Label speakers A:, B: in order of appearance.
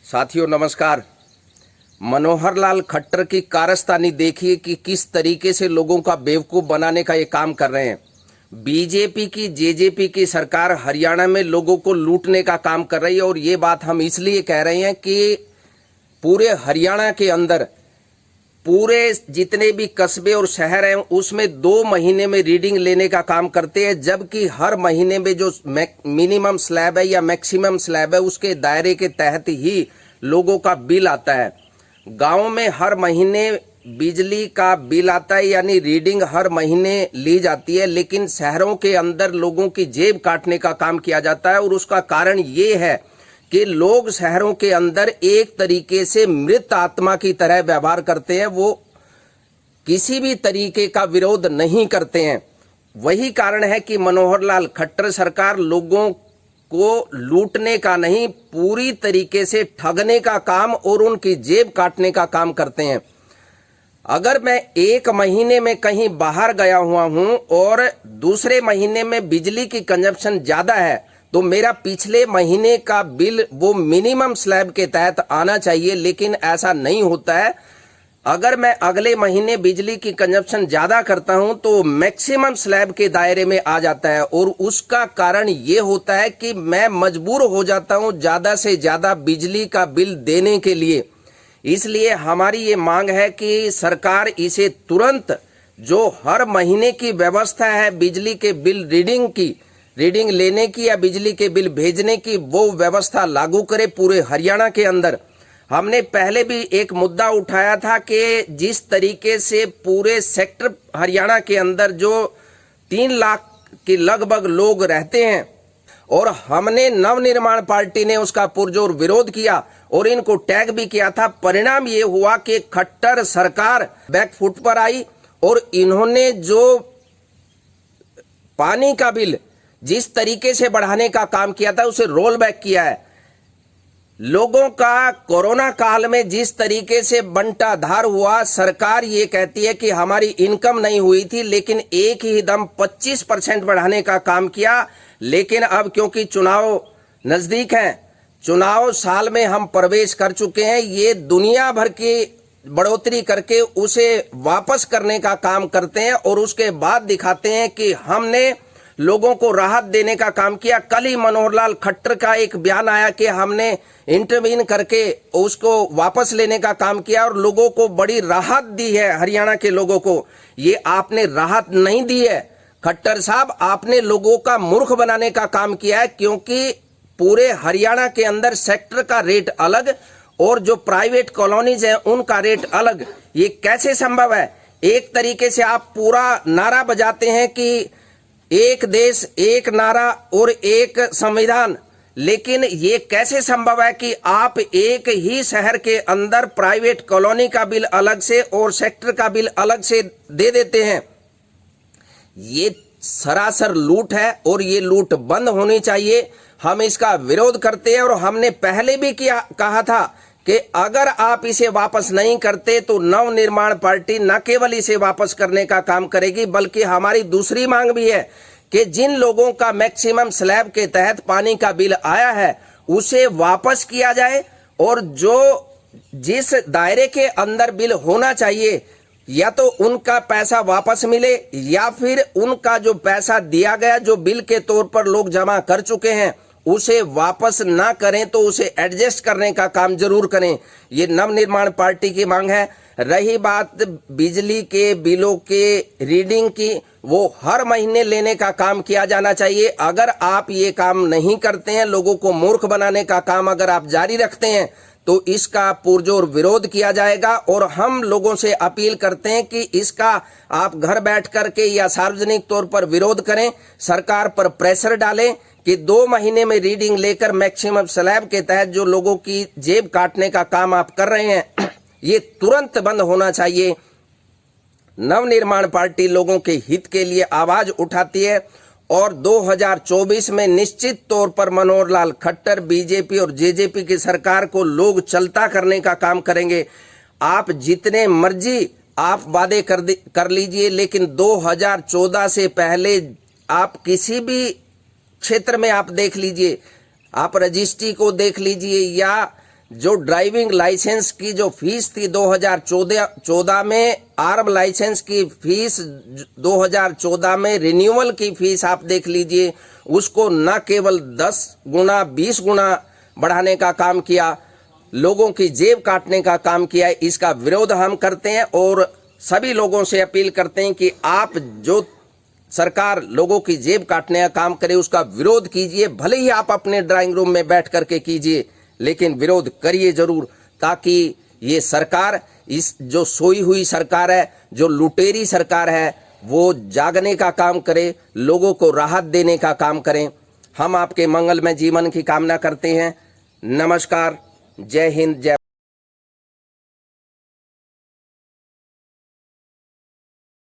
A: साथियों नमस्कार। मनोहर लाल खट्टर की कारस्तानी देखिए कि किस तरीके से लोगों का बेवकूफ़ बनाने का ये काम कर रहे हैं। बीजेपी की जेजेपी की सरकार हरियाणा में लोगों को लूटने का काम कर रही है और ये बात हम इसलिए कह रहे हैं कि पूरे हरियाणा के अंदर पूरे जितने भी कस्बे और शहर हैं उसमें 2 महीने में रीडिंग लेने का काम करते हैं, जबकि हर महीने में जो मिनिमम स्लैब है या मैक्सिमम स्लैब है उसके दायरे के तहत ही लोगों का बिल आता है। गांव में हर महीने बिजली का बिल आता है, यानी रीडिंग हर महीने ली जाती है, लेकिन शहरों के अंदर लोगों की जेब काटने का काम किया जाता है। और उसका कारण ये है कि लोग शहरों के अंदर एक तरीके से मृत आत्मा की तरह व्यवहार करते हैं, वो किसी भी तरीके का विरोध नहीं करते हैं। वही कारण है कि मनोहर लाल खट्टर सरकार लोगों को लूटने का नहीं, पूरी तरीके से ठगने का काम और उनकी जेब काटने का काम करते हैं। अगर मैं 1 महीने में कहीं बाहर गया हुआ हूं और दूसरे महीने में बिजली की कंजप्शन ज्यादा है तो मेरा पिछले महीने का बिल वो मिनिमम स्लैब के तहत आना चाहिए, लेकिन ऐसा नहीं होता है। अगर मैं अगले महीने बिजली की कंजप्शन ज्यादा करता हूं तो मैक्सिमम स्लैब के दायरे में आ जाता है और उसका कारण ये होता है कि मैं मजबूर हो जाता हूं ज्यादा से ज्यादा बिजली का बिल देने के लिए। इसलिए हमारी ये मांग है कि सरकार इसे तुरंत, जो हर महीने की व्यवस्था है बिजली के बिल रीडिंग लेने की या बिजली के बिल भेजने की, वो व्यवस्था लागू करे पूरे हरियाणा के अंदर। हमने पहले भी एक मुद्दा उठाया था कि जिस तरीके से पूरे सेक्टर हरियाणा के अंदर जो 3 लाख के लगभग लोग रहते हैं और हमने नवनिर्माण पार्टी ने उसका पुरजोर विरोध किया और इनको टैग भी किया था। परिणाम ये हुआ कि खट्टर सरकार बैकफुट पर आई और इन्होंने जो पानी का बिल जिस तरीके से बढ़ाने का काम किया था उसे रोल बैक किया है। लोगों का कोरोना काल में जिस तरीके से बंटाधार हुआ, सरकार ये कहती है कि हमारी इनकम नहीं हुई थी, लेकिन एक ही दम 25% बढ़ाने का काम किया। लेकिन अब क्योंकि चुनाव नजदीक हैं, चुनाव साल में हम प्रवेश कर चुके हैं, ये दुनिया भर की बढ़ोतरी करके उसे वापस करने का काम करते हैं और उसके बाद दिखाते हैं कि हमने लोगों को राहत देने का काम किया। कल ही मनोहर लाल खट्टर का एक बयान आया कि हमने इंटरवीन करके उसको वापस लेने का काम किया और लोगों को बड़ी राहत दी है। हरियाणा के लोगों को ये आपने राहत नहीं दी है खट्टर साहब, आपने लोगों का मूर्ख बनाने का काम किया है, क्योंकि पूरे हरियाणा के अंदर सेक्टर का रेट अलग और जो प्राइवेट कॉलोनीज हैं उनका रेट अलग। ये कैसे संभव है? एक तरीके से आप पूरा नारा बजाते हैं कि एक देश एक नारा और एक संविधान, लेकिन ये कैसे संभव है कि आप एक ही शहर के अंदर प्राइवेट कॉलोनी का बिल अलग से और सेक्टर का बिल अलग से दे देते हैं? ये सरासर लूट है और ये लूट बंद होनी चाहिए। हम इसका विरोध करते हैं और हमने पहले भी कहा था कि अगर आप इसे वापस नहीं करते तो नवनिर्माण पार्टी न केवल इसे वापस करने का काम करेगी, बल्कि हमारी दूसरी मांग भी है कि जिन लोगों का मैक्सिमम स्लैब के तहत पानी का बिल आया है उसे वापस किया जाए और जो जिस दायरे के अंदर बिल होना चाहिए या तो उनका पैसा वापस मिले या फिर उनका जो पैसा दिया गया जो बिल के तौर पर लोग जमा कर चुके हैं उसे वापस ना करें तो उसे एडजस्ट करने का काम जरूर करें। ये नवनिर्माण पार्टी की मांग है। रही बात बिजली के बिलों के रीडिंग की, वो हर महीने लेने का काम किया जाना चाहिए। अगर आप ये काम नहीं करते हैं, लोगों को मूर्ख बनाने का काम अगर आप जारी रखते हैं तो इसका पुरजोर विरोध किया जाएगा और हम लोगों से अपील करते हैं कि इसका आप घर बैठ करके या सार्वजनिक तौर पर विरोध करें, सरकार पर प्रेशर डालें कि 2 महीने में रीडिंग लेकर मैक्सिमम स्लैब के तहत जो लोगों की जेब काटने का काम आप कर रहे हैं ये तुरंत बंद होना चाहिए। नवनिर्माण पार्टी लोगों के हित के लिए आवाज उठाती है और 2024 में निश्चित तौर पर मनोहर लाल खट्टर, बीजेपी और जेजेपी की सरकार को लोग चलता करने का काम करेंगे। आप जितने मर्जी आप वादे कर लीजिए, लेकिन 2014 से पहले आप किसी भी क्षेत्र में आप देख लीजिए, आप रजिस्ट्री को देख लीजिए या जो ड्राइविंग लाइसेंस की जो फीस थी 2014 में, आर्म लाइसेंस की फीस 2014 में, रिन्यूअल की फीस आप देख लीजिए, उसको न केवल 10 गुना 20 गुना बढ़ाने का काम किया, लोगों की जेब काटने का काम किया है। इसका विरोध हम करते हैं और सभी लोगों से अपील करते हैं कि आप जो सरकार लोगों की जेब काटने का काम करे उसका विरोध कीजिए, भले ही आप अपने ड्राइंग रूम में बैठ करके कीजिए, लेकिन विरोध करिए जरूर, ताकि ये सरकार, इस जो सोई हुई सरकार है, जो लुटेरी सरकार है, वो जागने का काम करे, लोगों को राहत देने का काम करें। हम आपके मंगलमय जीवन की कामना करते हैं। नमस्कार, जय हिंद, जय